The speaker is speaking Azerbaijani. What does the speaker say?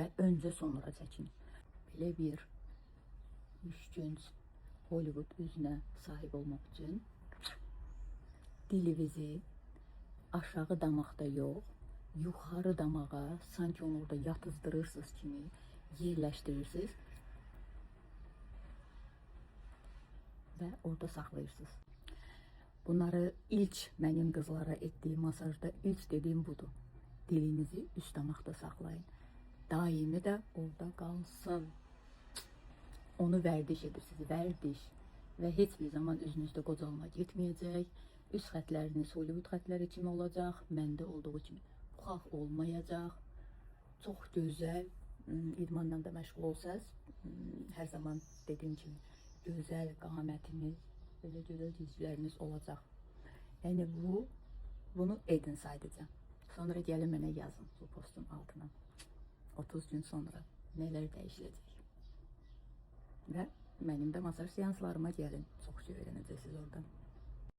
və öncə sonra çəkin. Belə bir müşkünc Hollywood üzünə sahib olmaq üçün dilinizi aşağı damaqda yox, yuxarı damağa, sanki onu orada yatızdırırsınız kimi yerləşdirirsiniz və orada saxlayırsınız. Bunları ilk mənim qızlara etdiyim masajda ilk dediyim budur. Dilinizi üst damaqda saxlayın. Daimi də orada qalsın. Onu vərdiş edirsiniz, vərdiş. Və heç bir zaman üzünüzdə qocalma getməyəcək. Üst xətləriniz Hollywood xətləri kimi olacaq. Məndə olduğu kimi buxaq olmayacaq. Çox gözəl idmanla da məşğul olsanız, hər zaman dediyim kimi gözəl qamətiniz, belə gözəl cizgiləriniz olacaq. Yəni bunu edin sadəcə. Sonra gəlin mənə yazın bu postun altına. 30 gün sonra nələr dəyişiləcək. Və mənim də masaj seanslarıma gəlin. Çox şey öyrənəcəksiniz oradan.